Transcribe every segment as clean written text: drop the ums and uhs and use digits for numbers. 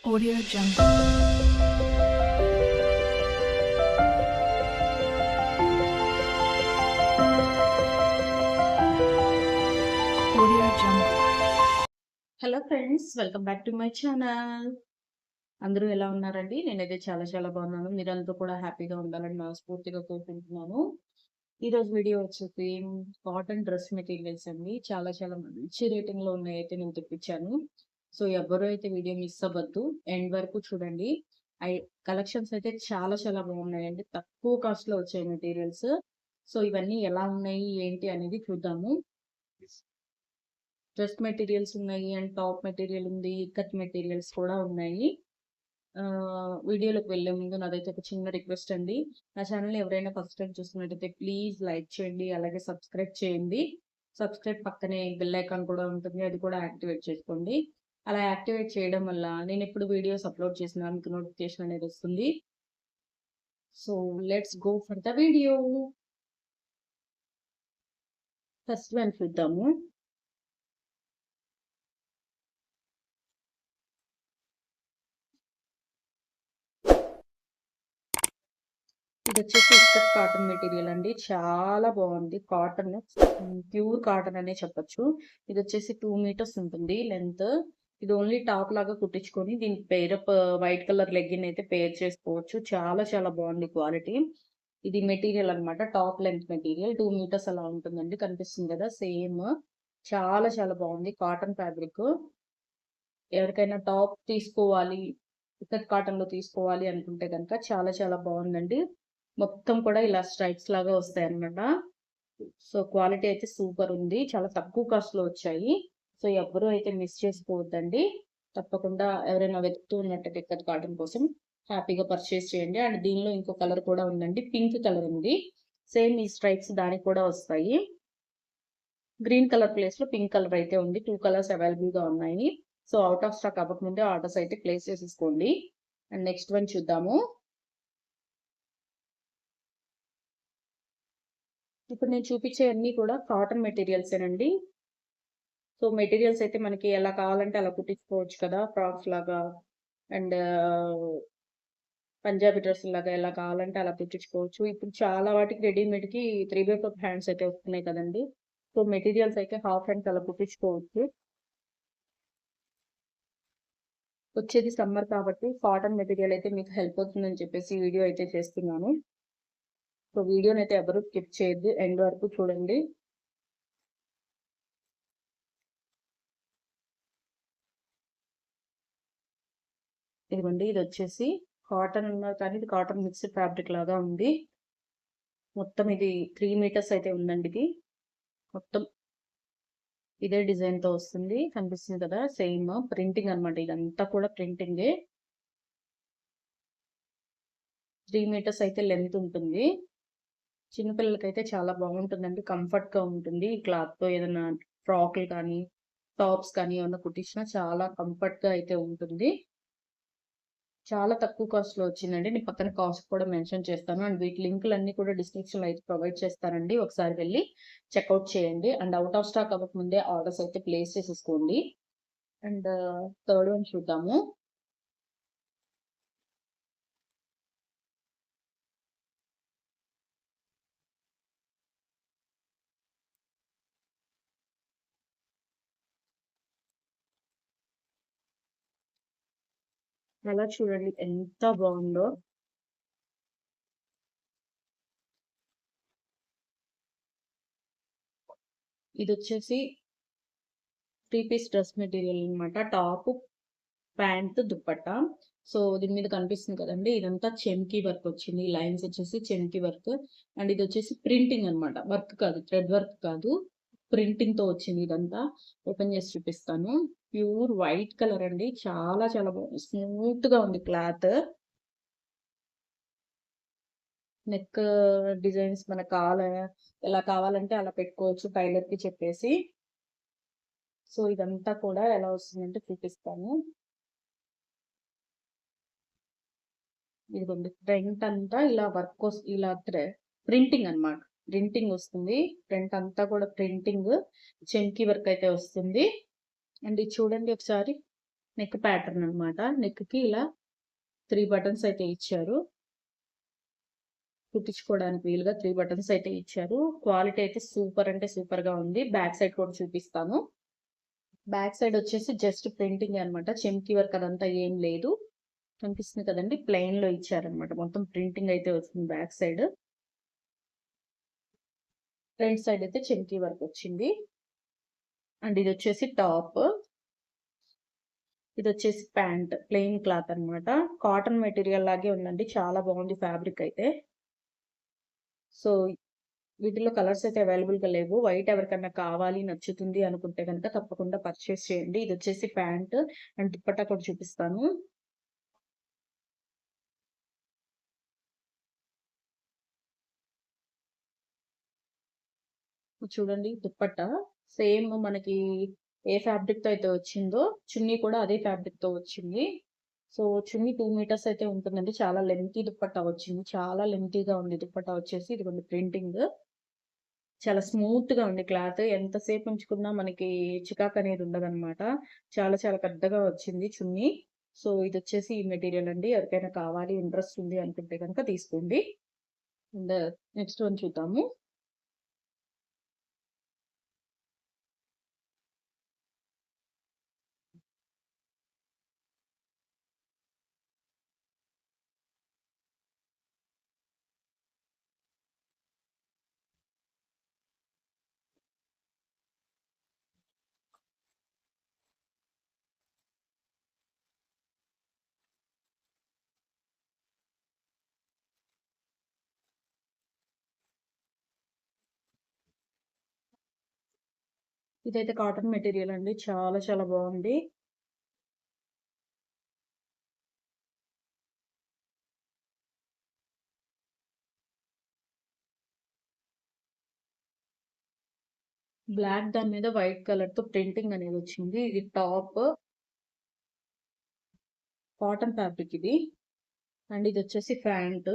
Audio Jungle. Audio Jungle. Hello friends, welcome back to my channel. అందరూ ఎలా ఉన్నారండి? నేనైతే చాలా బాగున్నాను. మీరందరూ కూడా హ్యాపీగా ఉండాలని మనస్ఫూర్తిగా కోరుకుంటున్నాను. ఈరోజు వీడియో వచ్చేసి కాటన్ డ్రెస్ మెటీరియల్స్ అండి. చాలా మంచి రేటింగ్‌లో ఉన్నాయైతే నేను తెప్పించాను. సో, ఎవ్వరూ అయితే వీడియో మిస్ అవ్వద్దు. ఎండ్ వరకు చూడండి. ఐ కలెక్షన్స్ అయితే చాలా బాగున్నాయండి. తక్కువ కాస్ట్‌లో వచ్చాయి మెటీరియల్స్. సో, ఇవన్నీ ఎలా ఉన్నాయి, ఏంటి అనేది చూద్దాము. డ్రెస్ మెటీరియల్స్ ఉన్నాయి అండ్ టాప్ మెటీరియల్ ఉంది. ఇక్కత్ మెటీరియల్స్ కూడా ఉన్నాయి. వీడియోలోకి వెళ్ళే ముందు నాదైతే ఒక చిన్న రిక్వెస్ట్ అండి. నా ఛానల్‌ని ఎవరైనా ఫస్ట్ టైమ్ చూస్తున్నట్టయితే ప్లీజ్ లైక్ చేయండి. అలాగే సబ్స్క్రైబ్ చేయండి. సబ్స్క్రైబ్ పక్కనే బెల్ ఐకాన్ కూడా ఉంటుంది. అది కూడా యాక్టివేట్ చేసుకోండి. అలా యాక్టివేట్ చేయడం వల్ల నేనెప్పుడు వీడియోస్ అప్‌లోడ్ చేసినా మీకు నోటిఫికేషన్ అనేది వస్తుంది. So, let's go for the video. First one చూద్దాము. ఇదొచ్చేసి ఇక్కత్ కాటన్ మెటీరియల్ అండి. చాలా బాగుంది. కాటన్ ప్యూర్ కాటన్ అనే చెప్పొచ్చు. ఇదొచ్చేసి 2 మీటర్స్ ఉంటుంది లెంత్. ఇది ఓన్లీ టాప్ లాగా కుట్టించుకొని దీనికి పేరప్ వైట్ కలర్ లెగ్గిన్ అయితే పేర్ చేసుకోవచ్చు. చాలా బాగుంది క్వాలిటీ. ఇది మెటీరియల్ అన్నమాట. టాప్ లెంత్ మెటీరియల్ 2 మీటర్స్ అలా ఉంటుందండి. కనిపిస్తుంది కదా సేమ్. చాలా బాగుంది. Cotton fabric. ఎవరికైనా టాప్ తీసుకోవాలి, ఇక్కత్ కాటన్‌లో తీసుకోవాలి అనుకుంటే గనక చాలా బాగుందండి. మొత్తం కూడా ఇలా స్ట్రైప్స్ లాగా వస్తాయన్నమాట. సో, క్వాలిటీ అయితే సూపర్ ఉంది. చాలా తక్కువ కాస్ట్‌లో వచ్చాయి. సో, ఎవ్వరూ అయితే మిస్ చేసుకోవద్దండి. తప్పకుండా ఎవరైనా వెతుకుతూ ఉన్నట్టయితే ఇక్కత్ కాటన్ కోసం హ్యాపీగా పర్చేస్ చేయండి. అండ్ దీనిలో ఇంకో కలర్ కూడా ఉందండి. పింక్ కలర్ ఉంది. సేమ్ ఈ స్ట్రైప్స్ దానికి కూడా వస్తాయి. గ్రీన్ కలర్ ప్లేస్‌లో పింక్ కలర్ అయితే ఉంది. 2 కలర్స్ అవైలబుల్‌గా ఉన్నాయి. సో, ఔట్ ఆఫ్ స్టాక్ అవ్వకముందే ఆర్డర్స్ అయితే ప్లేస్ చేసేసుకోండి. అండ్ నెక్స్ట్ వన్ చూద్దాము. ఇప్పుడు నేను చూపించేయన్నీ కూడా కాటన్ మెటీరియల్సేనండి. సో, మెటీరియల్స్ అయితే మనకి ఎలా కావాలంటే అలా కుట్టించుకోవచ్చు కదా! ఫ్రాక్స్ లాగా అండ్ పంజాబీ డ్రెస్సుల్లాగా ఎలా కావాలంటే అలా కుట్టించుకోవచ్చు. ఇప్పుడు చాలా వాటికి రెడీమేడ్‌కి 3/4 హ్యాండ్స్ అయితే వస్తున్నాయి కదండీ! సో, మెటీరియల్స్ అయితే హాఫ్ హ్యాండ్స్ అలా కుట్టించుకోవచ్చు. వచ్చేది సమ్మర్ కాబట్టి కాటన్ మెటీరియల్ అయితే మీకు హెల్ప్ అవుతుందని చెప్పేసి ఈ వీడియో అయితే చేస్తున్నాను. సో, వీడియోనైతే ఎవరు స్కిప్ చేయొద్దు. ఎండ్ వరకు చూడండి. ఇదిగోండి ఇదొచ్చేసి కాటన్ కానీ ఇది కాటన్ మిక్స్డ్ ఫ్యాబ్రిక్ లాగా ఉంది. మొత్తం ఇది 3 మీటర్స్ అయితే ఉందండి ఇది. మొత్తం ఇదే డిజైన్‌తో వస్తుంది. కనిపిస్తుంది కదా! సేమ్ ప్రింటింగ్ అన్నమాట. ఇదంతా కూడా ప్రింటింగే. 3 మీటర్స్ అయితే లెంత్ ఉంటుంది. చిన్న పిల్లలకైతే చాలా బాగుంటుందండి. కంఫర్ట్‌గా ఉంటుంది. ఈ క్లాత్‌తో ఏదైనా ఫ్రాక్‌లు కానీ, టాప్స్ కానీ ఏమన్నా కుట్టించినా చాలా కంఫర్ట్‌గా అయితే ఉంటుంది. చాలా తక్కువ కాస్ట్‌లో వచ్చిందండి. నేను పక్కన కాస్ట్ కూడా మెన్షన్ చేస్తాను. అండ్ వీటి లింకులన్నీ కూడా డిస్క్రిప్షన్‌లో అయితే ప్రొవైడ్ చేస్తానండి. ఒకసారి వెళ్లి చెక్‌ఔట్ చేయండి. అండ్ ఔట్ ఆఫ్ స్టాక్ అవ్వకముందే ఆర్డర్స్ అయితే ప్లేస్ చేసేసుకోండి. అండ్ థర్డ్ వన్ చూద్దాము. కలర్ చూడండి ఎంత బాగుందో. ఇదొచ్చేసి 3 పీస్ డ్రెస్ మెటీరియల్ అన్నమాట. Top, pant, dupatta. సో, దీని మీద కనిపిస్తుంది కదండీ! ఇదంతా చెమ్కీ వర్క్ వచ్చింది. ఈ లైన్స్ వచ్చేసి చెమ్కీ వర్క్. అండ్ ఇదొచ్చేసి ప్రింటింగ్ అన్నమాట. వర్క్ కాదు. థ్రెడ్ వర్క్ కాదు. ప్రింటింగ్‌తో వచ్చింది ఇదంతా. ఓపెన్ చేసి చూపిస్తాను. ప్యూర్ వైట్ కలర్ అండి. చాలా బాగుంది. స్మూత్‌గా ఉంది క్లాత్. నెక్ డిజైన్స్ మనకు ఎలా కావాలంటే అలా పెట్టుకోవచ్చు టైలర్‌కి చెప్పేసి. సో, ఇదంతా కూడా ఎలా వస్తుందంటే చూపిస్తాను. ఇదిగోండి ఫ్రంట్ అంతా ఇలా ఇలా ప్రింటింగ్ అన్నమాట. ప్రింటింగ్ వస్తుంది. ఫ్రంట్ అంతా కూడా ప్రింటింగ్. చెమ్కీ వర్క్ అయితే వస్తుంది. అండ్ ఇది చూడండి ఒకసారి. నెక్ ప్యాటర్న్ అనమాట. నెక్‌కి ఇలా 3 బటన్స్ అయితే ఇచ్చారు. కుట్టించుకోవడానికి వీలుగా 3 బటన్స్ అయితే ఇచ్చారు. క్వాలిటీ అయితే సూపర్ అంటే సూపర్‌గా ఉంది. బ్యాక్ సైడ్ కూడా చూపిస్తాను. బ్యాక్ సైడ్ వచ్చేసి జస్ట్ ప్రింటింగే అనమాట. చెమ్కీ వర్క్ అదంతా ఏం లేదు. కనిపిస్తుంది కదండీ! ప్లెయిన్‌లో ఇచ్చారనమాట. మొత్తం ప్రింటింగ్ అయితే వస్తుంది బ్యాక్ సైడ్. ఫ్రంట్ సైడ్ అయితే చెమ్కీ వర్క్ వచ్చింది. అండ్ ఇదొచ్చేసి టాప్. ఇదొచ్చేసి ప్యాంట్. ప్లెయిన్ క్లాత్ అనమాట. కాటన్ మెటీరియల్ లాగే ఉందండి. చాలా బాగుంది ఫ్యాబ్రిక్ అయితే. సో, వీటిలో కలర్స్ అయితే అవైలబుల్‌గా లేవు. వైట్ ఎవరికన్నా కావాలి, నచ్చుతుంది అనుకుంటే గనక తప్పకుండా పర్చేస్ చేయండి. ఇదొచ్చేసి ప్యాంట్ అండ్ దుపట్టా కూడా చూపిస్తాను. చూడండి దుపట్టా. సేమ్ మనకి ఏ ఫ్యాబ్రిక్‌తో అయితే వచ్చిందో చున్నీ కూడా అదే ఫ్యాబ్రిక్‌తో వచ్చింది. సో, చున్నీ 2 మీటర్స్ అయితే ఉంటుందండి. చాలా లెంతీ దుపట్టా వచ్చింది. చాలా లెంతీగా ఉంది దుపట్టా వచ్చేసి. ఇదిగోండి ప్రింటింగ్. చాలా స్మూత్‌గా ఉంది క్లాత్. ఎంతసేపు ఉంచుకున్నా మనకి చికాకనేది ఉండదనమాట. చాలా చాలా పెద్దగా వచ్చింది చున్నీ. సో, ఇదొచ్చేసి ఈ మెటీరియల్ అండి. ఎవరికైనా కావాలి, ఇంట్రెస్ట్ ఉంది అనుకుంటే గనక తీసుకోండి. అండ్ నెక్స్ట్ వన్ చూద్దాము. ఇదైతే కాటన్ మెటీరియల్ అండి. చాలా చాలా బావుంది. బ్లాక్ దాని మీద వైట్ కలర్‌తో ప్రింటింగ్ అనేది వచ్చింది. ఇది టాప్. కాటన్ ఫ్యాబ్రిక్ ఇది. అండ్ ఇదొచ్చేసి ప్యాంట్.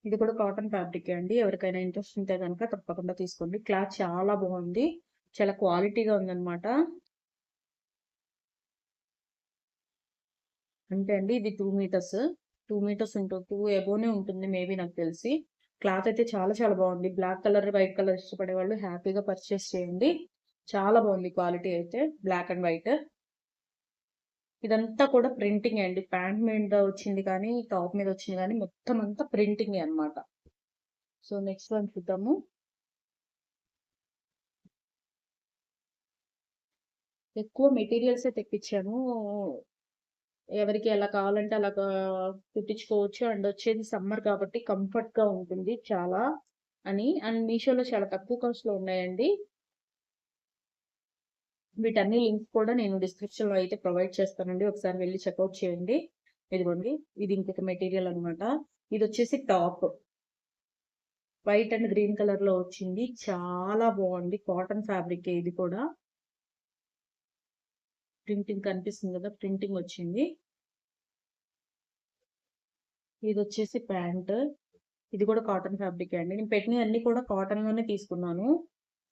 ఇది కూడా కాటన్ ఫ్యాబ్రికే అండి. ఎవరికైనా ఇంట్రెస్ట్ ఉంటే గనక తప్పకుండా తీసుకోండి. క్లాత్ చాలా బావుంది. చాలా క్వాలిటీగా ఉందనమాట. అంటే అండి ఇది 2 మీటర్స్. 2 మీటర్స్ ఉంటుంది. 2 అబోనే ఉంటుంది మేబీ నాకు తెలిసి. క్లాత్ అయితే చాలా చాలా బావుంది. బ్లాక్ కలర్, వైట్ కలర్ ఇష్టపడే వాళ్ళు హ్యాపీగా పర్చేస్ చేయండి. చాలా బావుంది క్వాలిటీ అయితే. Black and white. ఇదంతా కూడా ప్రింటింగే అండి. ప్యాంట్ మీద వచ్చింది కానీ, టాప్ మీద వచ్చింది కానీ మొత్తం అంతా ప్రింటింగే అన్నమాట. సో, నెక్స్ట్ వన్ చూద్దాము. ఎక్కువ మెటీరియల్సే తెప్పించాను. ఎవరికి ఎలా కావాలంటే అలాగా కుట్టించుకోవచ్చు. అండ్ వచ్చేది సమ్మర్ కాబట్టి కంఫర్ట్‌గా ఉంటుంది చాలా అని. అండ్ మీషోలో చాలా తక్కువ కాస్ట్‌లో ఉన్నాయండి. వీటన్ని లింక్స్ కూడా నేను డిస్క్రిప్షన్‌లో అయితే ప్రొవైడ్ చేస్తానండి. ఒకసారి వెళ్లి చెకౌట్ చేయండి. ఇదిగోండి. ఇది ఇంకొక మెటీరియల్ అన్నమాట. ఇదొచ్చేసి టాప్. వైట్ అండ్ గ్రీన్ కలర్‌లో వచ్చింది. చాలా బావుంది. కాటన్ ఫ్యాబ్రికే ఇది కూడా. ప్రింటింగ్ కనిపిస్తుంది కదా! ప్రింటింగ్ వచ్చింది. ఇదొచ్చేసి ప్యాంట్. ఇది కూడా కాటన్ ఫ్యాబ్రికే అండి. నేను పెట్టినయన్నీ కూడా కాటన్‌లోనే తీసుకున్నాను.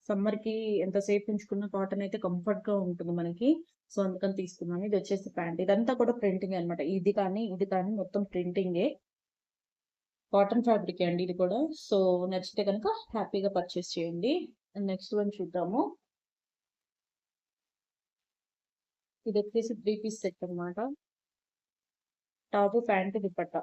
సమ్మర్‌కి ఎంతసేపు ఉంచుకున్న కాటన్ అయితే కంఫర్ట్‌గా ఉంటుంది మనకి. సో, అందుకని తీసుకున్నాను. ఇదొచ్చేసి ప్యాంట్. ఇదంతా కూడా ప్రింటింగే అన్నమాట. ఇది కానీ మొత్తం ప్రింటింగే. కాటన్ ఫ్యాబ్రికే అండి ఇది కూడా. సో, నచ్చితే గనక హ్యాపీగా పర్చేస్ చేయండి. నెక్స్ట్ వన్ చూద్దాము. ఇదొచ్చేసి 3 పీస్ సెట్ అన్నమాట. Top, pant, dupatta.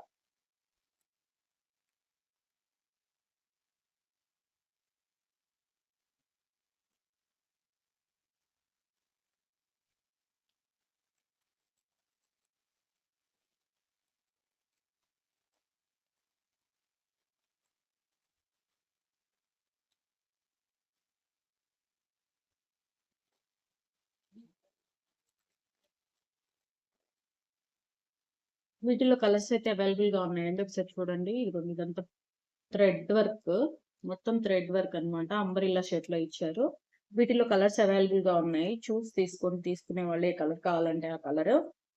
వీటిలో కలర్స్ అయితే అవైలబుల్‌గా ఉన్నాయండి. ఒకసారి చూడండి. ఇదిగోండి ఇదంతా థ్రెడ్ వర్క్. మొత్తం థ్రెడ్ వర్క్ అన్నమాట. అంబ్రెల్లా షేప్‌లో ఇచ్చారు. వీటిలో కలర్స్ అవైలబుల్‌గా ఉన్నాయి. చూసి తీసుకోండి. తీసుకునే వాళ్ళు ఏ కలర్ కావాలంటే ఆ కలరు.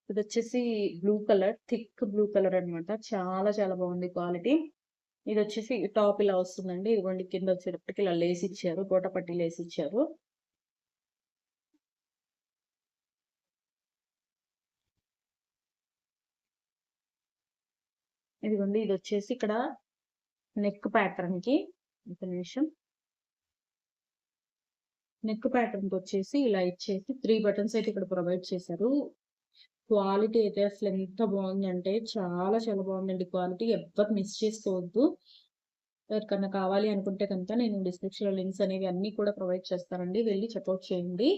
ఇదొచ్చేసి blue colour. Thick blue colour అన్నమాట. చాలా చాలా బాగుంది క్వాలిటీ. ఇదొచ్చేసి టాప్ ఇలా వస్తుందండి. ఇదిగోండి కింద వచ్చేటప్పటికి ఇలా లేస్ ఇచ్చారు. గోటపట్టి లేస్ ఇచ్చారు. ఇదిగోండి ఇది వచ్చేసి ఇక్కడ నెక్ ప్యాటర్న్ కి ఒక నిమిషం. నెక్ ప్యాటర్న్ వచ్చేసి ఇలా ఇచ్చేసి 3 బటన్స్ అయితే ఇక్కడ ప్రొవైడ్ చేశారు. క్వాలిటీ అయితే అసలు ఎంత బాగుందంటే చాలా చాలా బాగుందండి క్వాలిటీ. ఎవ్వరు మిస్ చేసుకోవద్దు. ఎవరికన్నా కావాలి అనుకుంటే కనుక నేను డిస్క్రిప్షన్‌లో లింక్స్ అనేవి అన్నీ కూడా ప్రొవైడ్ చేస్తానండి. వెళ్లి చెక్‌ఔట్ చేయండి.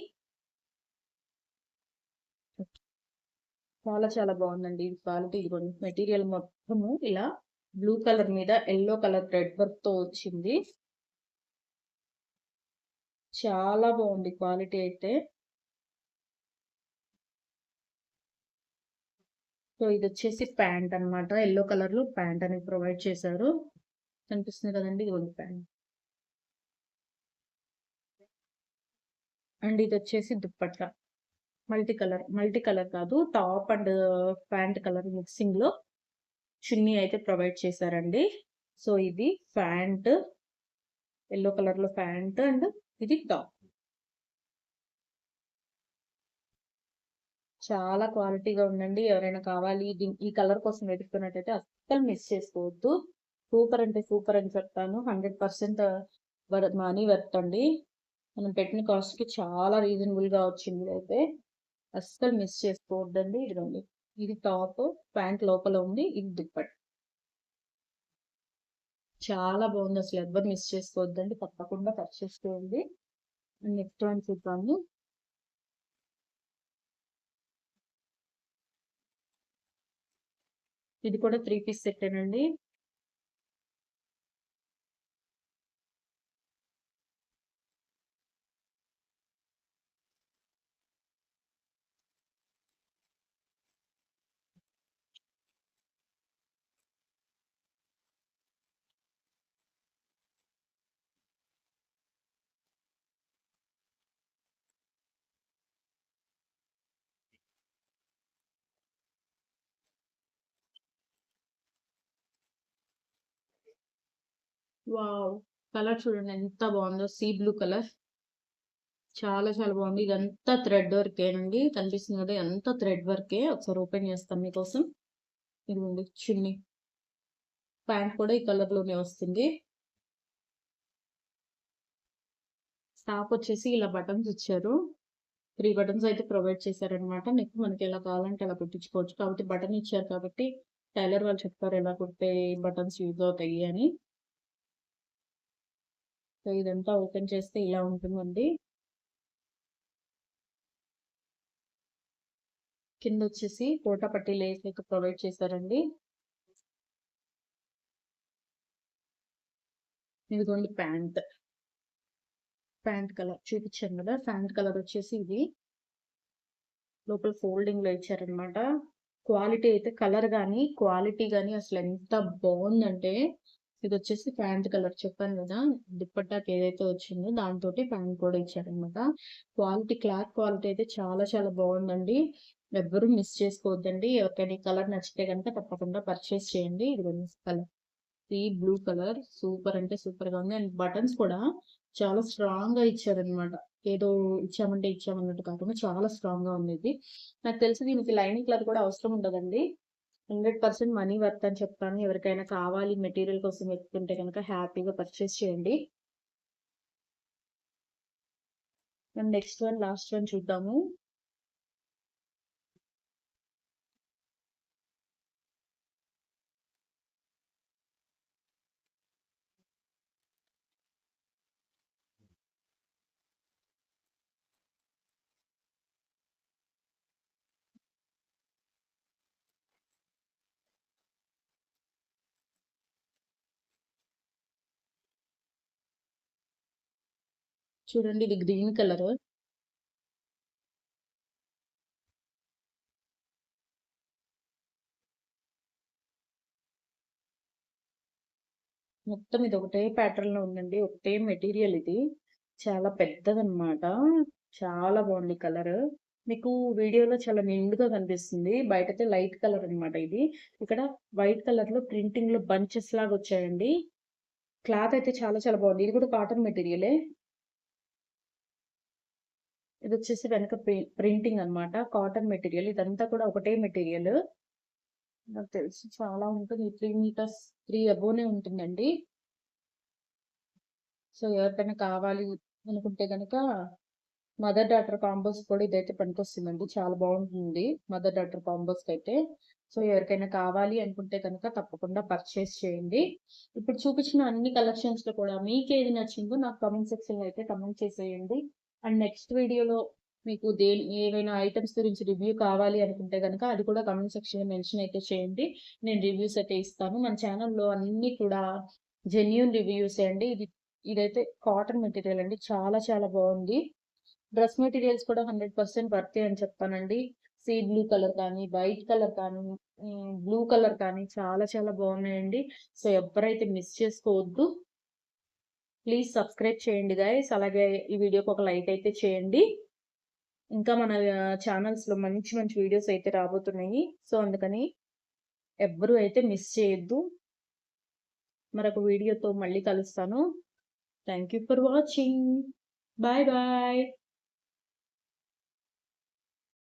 చాలా చాలా బాగుందండి ఇది క్వాలిటీ. ఇదిగోండి మెటీరియల్ మొత్తము ఇలా బ్లూ కలర్ మీద యెల్లో కలర్ థ్రెడ్ వర్క్‌తో వచ్చింది. చాలా బాగుంది క్వాలిటీ అయితే. సో ఇదొచ్చేసి ప్యాంట్ అన్నమాట. యెల్లో కలర్‌లో ప్యాంట్ అనేది ప్రొవైడ్ చేశారు. కనిపిస్తుంది కదండీ! ఇదిగోండి ప్యాంట్. అండ్ ఇదొచ్చేసి దుప్పట్టా. మల్టీ కలర్ కాదు. టాప్ అండ్ ప్యాంట్ కలర్ మిక్సింగ్‌లో చున్నీ అయితే ప్రొవైడ్ చేశారండి. సో ఇది ప్యాంట్. యెల్లో కలర్‌లో ప్యాంట్ అండ్ ఇది టాప్. చాలా క్వాలిటీగా ఉందండి. ఎవరైనా కావాలి ఈ కలర్ కోసం వెతుకుతున్నట్టయితే అస్సలు మిస్ చేసుకోవద్దు. సూపర్ అంటే సూపర్ అని చెప్తాను. 100% మనీ వర్త్ అండి. మనం పెట్టిన కాస్ట్‌కి చాలా రీజనబుల్‌గా వచ్చింది ఇదైతే. అస్సలు మిస్ చేసుకోవద్దండి. ఇదిగోండి. ఇది టాప్, ప్యాంట్ లోపల ఉంది. ఇది దుప్పట్ట. చాలా బాగుంది. అసలు ఎవ్వరు మిస్ చేసుకోవద్దండి. తప్పకుండా పర్చేస్ చేయండి. నెక్స్ట్ వన్ చూద్దాము. ఇది కూడా 3 పీస్ సెట్టేనండి. వావ్! కలర్ చూడండి ఎంత బాగుందో. Sea blue colour. చాలా చాలా బాగుంది. ఇదంతా థ్రెడ్ వర్కేనండి. కనిపిస్తుంది కదా! అంతా థ్రెడ్ వర్కే. ఒకసారి ఓపెన్ చేస్తాను మీకోసం. ఇదిగోండి చున్నీ. ప్యాంట్ కూడా ఈ కలర్ లోనే వస్తుంది. టాప్ వచ్చేసి ఇలా బటన్స్ ఇచ్చారు. 3 బటన్స్ అయితే ప్రొవైడ్ చేశారనమాట. నెక్ మనకి ఎలా కావాలంటే అలా కుట్టించుకోవచ్చు. కాబట్టి బటన్ ఇచ్చారు కాబట్టి టైలర్ వాళ్ళు చెప్తారు ఎలా కుడితే బటన్స్ యూజ్ అవుతాయి అని. సో ఇదంతా ఓపెన్ చేస్తే ఇలా ఉంటుందండి. కింద వచ్చేసి కోటా పట్టీ లేస్ అయితే ప్రొవైడ్ చేశారండి. ఇదిగోండి ప్యాంట్. ప్యాంట్ కలర్ చూపించాను కదా! ప్యాంట్ కలర్ వచ్చేసి ఇది. లోపల ఫోల్డింగ్ లో ఇచ్చారనమాట. క్వాలిటీ అయితే కలర్ గానీ క్వాలిటీ గానీ అసలు ఎంత బాగుందంటే ఇది వచ్చేసి ప్యాంట్ కలర్ చెప్పాను కదా! దుప్పట్టాకి ఏదైతే వచ్చిందో దాంతోటి ప్యాంట్ కూడా ఇచ్చారనమాట. క్లాత్ క్వాలిటీ అయితే చాలా చాలా బాగుందండి. ఎవ్వరూ మిస్ చేసుకోవద్దండి. ఎవరికైనా ఈ కలర్ నచ్చితే కనుక తప్పకుండా పర్చేస్ చేయండి. ఇదిగోండి colour. Sea blue colour super అంటే సూపర్ గా ఉంది. అండ్ బటన్స్ కూడా చాలా స్ట్రాంగ్ గా ఇచ్చారనమాట. ఏదో ఇచ్చామంటే ఇచ్చామన్నట్టు కాకుండా చాలా స్ట్రాంగ్ గా ఉంది ఇది. నాకు తెలిసి దీనికి లైనింగ్ కలర్ కూడా అవసరం ఉండదండి. 100% మనీ వర్త్ అని చెప్తాను. ఎవరికైనా కావాలి మెటీరియల్ కోసం వెతుకుంటే కనుక హ్యాపీగా పర్చేస్ చేయండి. And next one last one చూద్దాము. చూడండి ఇది గ్రీన్ కలర్. మొత్తం ఇది ఒకటే ప్యాటర్న్ లో ఉందండి. ఒకటే మెటీరియల్ ఇది. చాలా పెద్దదన్నమాట. చాలా బాగుంది కలర్. మీకు వీడియోలో చాలా నిండుగా కనిపిస్తుంది. బయటైతే లైట్ కలర్ అన్నమాట ఇది. ఇక్కడ వైట్ కలర్ లో ప్రింటింగ్ లో బంచెస్ లాగా వచ్చాయండి. క్లాత్ అయితే చాలా చాలా బాగుంది. ఇది కూడా కాటన్ మెటీరియలే. ఇది వచ్చేసి వెనక ప్రింటింగ్ అన్నమాట. Cotton material. ఇదంతా కూడా ఒకటే మెటీరియల్. నాకు తెలిసి చాలా ఉంటుంది. 3 మీటర్స్ 3 అబోనే ఉంటుందండి. సో, ఎవరికైనా కావాలి అనుకుంటే గనక మదర్ డాటర్ కాంబోస్ కూడా ఇదైతే పనికొస్తుందండి. చాలా బావుంటుంది మదర్ డాటర్ కాంబోస్‌కైతే. సో, ఎవరికైనా కావాలి అనుకుంటే గనక తప్పకుండా పర్చేస్ చేయండి. ఇప్పుడు చూపించిన అన్ని కలెక్షన్స్‌లో కూడా మీకేది నచ్చిందో నాకు కామెంట్ సెక్షన్‌లో అయితే కామెంట్ చేసేయండి. అండ్ నెక్స్ట్ వీడియోలో మీకు ఏవైనా ఐటెమ్స్ గురించి రివ్యూ కావాలి అనుకుంటే గనక అది కూడా కామెంట్ సెక్షన్‌లో మెన్షన్ అయితే చేయండి. నేను రివ్యూస్ అయితే ఇస్తాను. మన ఛానెల్‌లో అన్నీ కూడా జెన్యూన్ రివ్యూసే అండి. ఇదైతే కాటన్ మెటీరియల్ అండి. చాలా చాలా బావుంది. డ్రెస్ మెటీరియల్స్ కూడా 100% వర్తే అని చెప్తానండి. సీ బ్లూ కలర్ కానీ, వైట్ కలర్ కానీ, బ్లూ కలర్ కానీ చాలా చాలా బాగున్నాయండి. సో, ఎవ్వరైతే మిస్ చేసుకోవద్దు. ప్లీజ్ సబ్స్క్రైబ్ చేయండి గైస్. అలాగే ఈ వీడియోకి ఒక లైక్ అయితే చేయండి. ఇంకా మన ఛానల్స్‌లో మంచి మంచి వీడియోస్ అయితే రాబోతున్నాయి. సో, అందుకని ఎవ్వరు అయితే మిస్ చేయొద్దు. మరొక వీడియోతో మళ్ళీ కలుస్తాను. Thank you for watching. Bye bye.